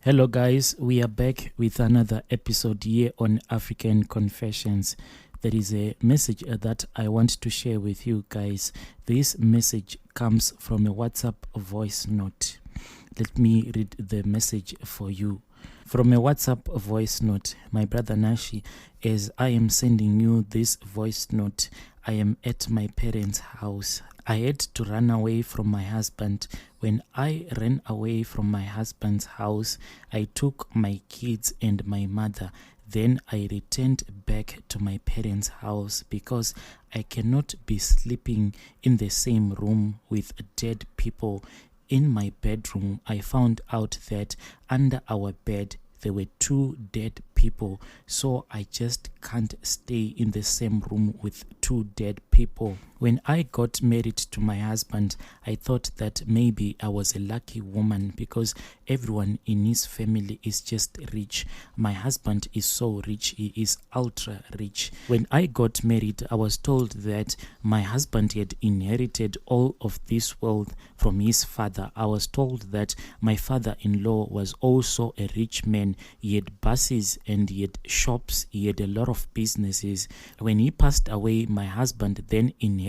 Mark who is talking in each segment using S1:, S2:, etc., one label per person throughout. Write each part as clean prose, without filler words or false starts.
S1: Hello guys, we are back with another episode here on African Confessions. There is a message that I want to share with you guys. This message comes from a WhatsApp voice note. Let me read the message for you. From a WhatsApp voice note, my brother Nashi, as I am sending you this voice note, I am at my parents' house. I had to run away from my husband. When I ran away from my husband's house, I took my kids and my mother. Then I returned back to my parents' house because I cannot be sleeping in the same room with dead people. In my bedroom, I found out that under our bed there were 2 dead people, so I just can't stay in the same room with 2 dead people. When I got married to my husband, I thought that maybe I was a lucky woman because everyone in his family is just rich. My husband is so rich, he is ultra rich. When I got married, I was told that my husband had inherited all of this wealth from his father. I was told that my father-in-law was also a rich man. He had buses and he had shops, he had a lot of businesses. When he passed away, my husband then inherited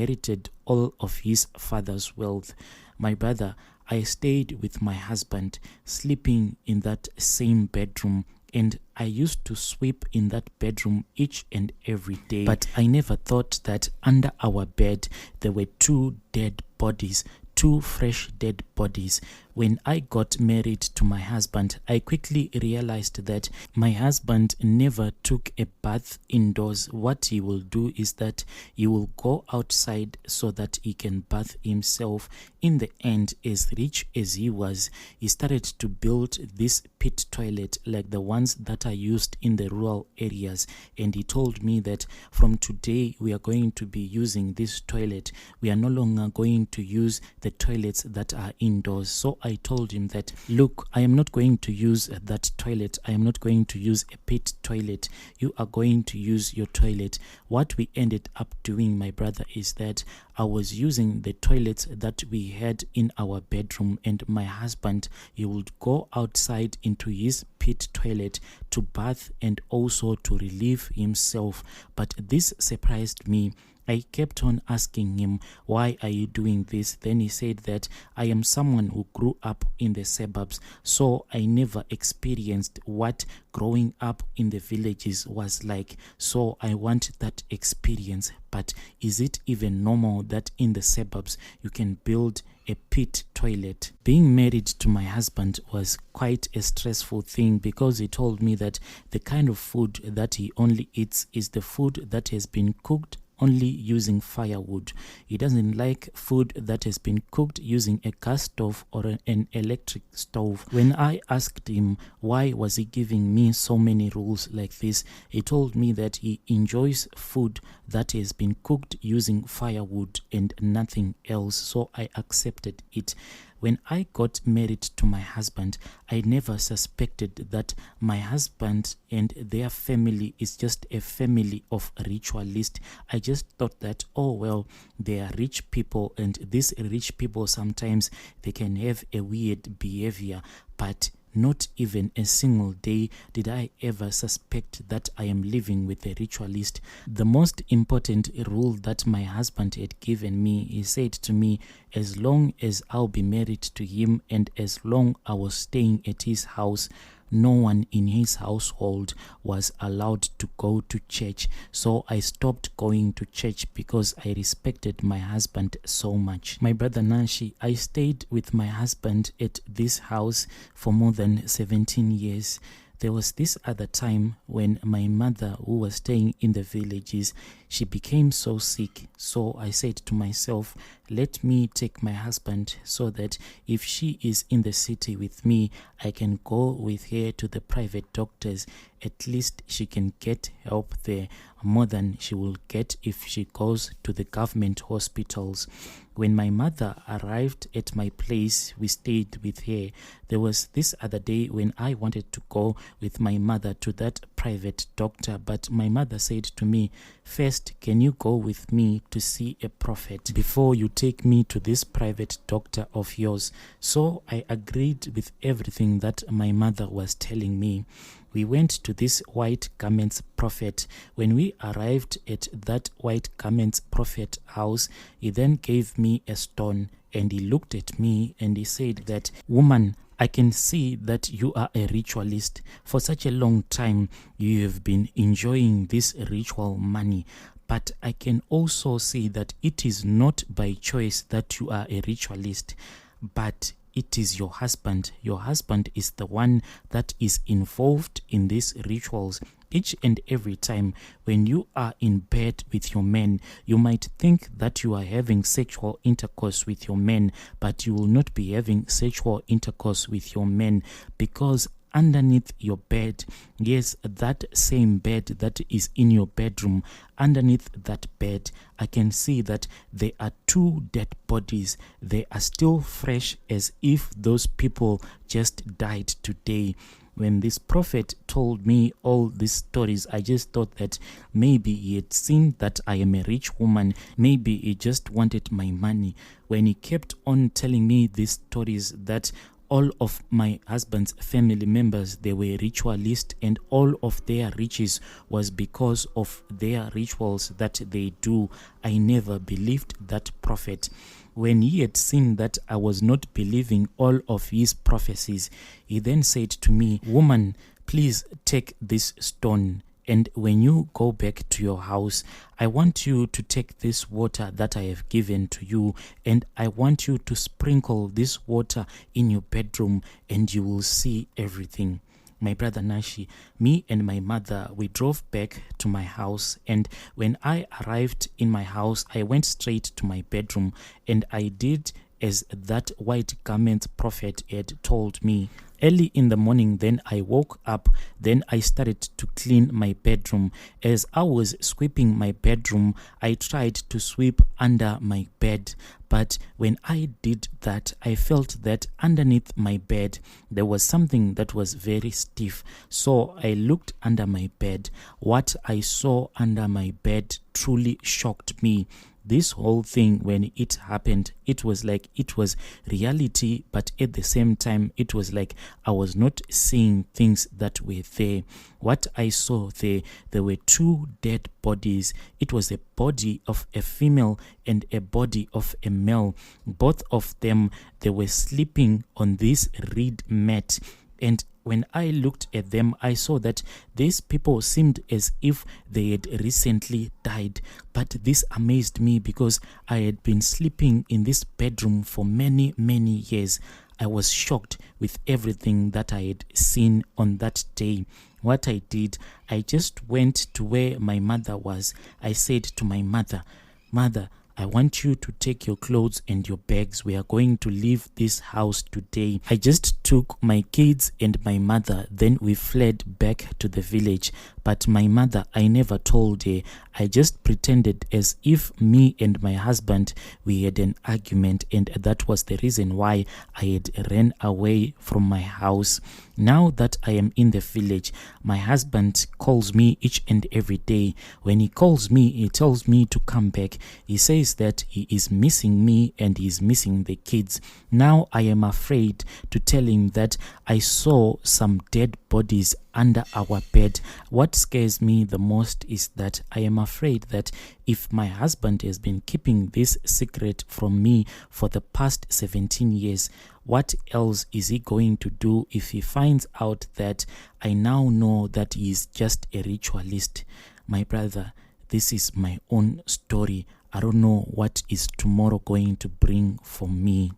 S1: all of his father's wealth. My brother, I stayed with my husband, sleeping in that same bedroom, and I used to sweep in that bedroom each and every day. But I never thought that under our bed there were 2 dead bodies, 2 fresh dead bodies. When I got married to my husband, I quickly realized that my husband never took a bath indoors. What he will do is that he will go outside so that he can bath himself. In the end, as rich as he was, he started to build this pit toilet like the ones that are used in the rural areas. And he told me that from today we are going to be using this toilet. We are no longer going to use the toilets that are indoors. So I told him that, look, I am not going to use that toilet. I am not going to use a pit toilet. You are going to use your toilet. What we ended up doing, my brother, is that I was using the toilets that we had in our bedroom, and my husband, he would go outside into his pit toilet to bath and also to relieve himself. But this surprised me. I kept on asking him, why are you doing this? Then he said that I am someone who grew up in the suburbs, so I never experienced what growing up in the villages was like. So I want that experience. But is it even normal that in the suburbs you can build a pit toilet? Being married to my husband was quite a stressful thing because he told me that the kind of food that he only eats is the food that has been cooked only using firewood. He doesn't like food that has been cooked using a gas stove or an electric stove. When I asked him why was he giving me so many rules like this, he told me that he enjoys food that has been cooked using firewood and nothing else. So I accepted it. When I got married to my husband, I never suspected that my husband and their family is just a family of ritualists. I just thought that, oh well, they are rich people, and these rich people sometimes they can have a weird behavior, but not even a single day did I ever suspect that I am living with a ritualist. The most important rule that my husband had given me, he said to me, as long as I'll be married to him and as long I was staying at his house, no one in his household was allowed to go to church. So I stopped going to church because I respected my husband so much. My brother Nashi, I stayed with my husband at this house for more than 17 years. There was this other time when my mother, who was staying in the villages, she became so sick. So I said to myself, let me take my husband so that if she is in the city with me, I can go with her to the private doctors. At least she can get help there more than she will get if she goes to the government hospitals. When my mother arrived at my place, we stayed with her. There was this other day when I wanted to go with my mother to that private doctor, but my mother said to me, first, can you go with me to see a prophet before you take me to this private doctor of yours. So I agreed with everything that my mother was telling me. We went to this white garments prophet. When we arrived at that white garments prophet house, he then gave me a stone, and he looked at me and he said that, "Woman, I can see that you are a ritualist. For such a long time, you have been enjoying this ritual money. But I can also see that it is not by choice that you are a ritualist, but it is your husband. Your husband is the one that is involved in these rituals. Each and every time when you are in bed with your men, you might think that you are having sexual intercourse with your men, but you will not be having sexual intercourse with your men, because underneath your bed, yes, that same bed that is in your bedroom, underneath that bed, I can see that there are two dead bodies. They are still fresh, as if those people just died today." When this prophet told me all these stories, I just thought that maybe he had seen that I am a rich woman. Maybe he just wanted my money. When he kept on telling me these stories, that all of my husband's family members, they were ritualists, and all of their riches was because of their rituals that they do, I never believed that prophet. When he had seen that I was not believing all of his prophecies, he then said to me, "Woman, please take this stone, and when you go back to your house, I want you to take this water that I have given to you, and I want you to sprinkle this water in your bedroom, and you will see everything." My brother Nashi, me and my mother, we drove back to my house, and when I arrived in my house, I went straight to my bedroom, and I did as that white garment prophet had told me. Early in the morning, then I woke up, then I started to clean my bedroom. As I was sweeping my bedroom, I tried to sweep under my bed. But when I did that, I felt that underneath my bed, there was something that was very stiff. So I looked under my bed. What I saw under my bed truly shocked me. This whole thing, when it happened, it was like it was reality, but at the same time, it was like I was not seeing things that were there. What I saw there were two dead bodies. It was a body of a female and a body of a male. Both of them, they were sleeping on this reed mat. And when I looked at them, I saw that these people seemed as if they had recently died. But this amazed me because I had been sleeping in this bedroom for many, many years. I was shocked with everything that I had seen on that day. What I did, I just went to where my mother was. I said to my mother, "Mother, I want you to take your clothes and your bags. We are going to leave this house today." I just took my kids and my mother, then we fled back to the village. But my mother, I never told her. I just pretended as if me and my husband, we had an argument, and that was the reason why I had ran away from my house. Now that I am in the village, my husband calls me each and every day. When he calls me, he tells me to come back. He says that he is missing me and he is missing the kids. Now I am afraid to tell him that I saw some dead bodies under our bed. What scares me the most is that I am afraid that if my husband has been keeping this secret from me for the past 17 years, what else is he going to do if he finds out that I now know that he is just a ritualist? My brother, this is my own story. I don't know what is tomorrow going to bring for me.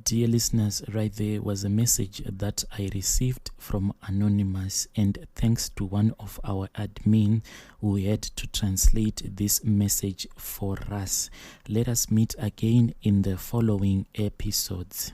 S1: Dear listeners, right there was a message that I received from Anonymous, and thanks to one of our admin who had to translate this message for us. Let us meet again in the following episodes.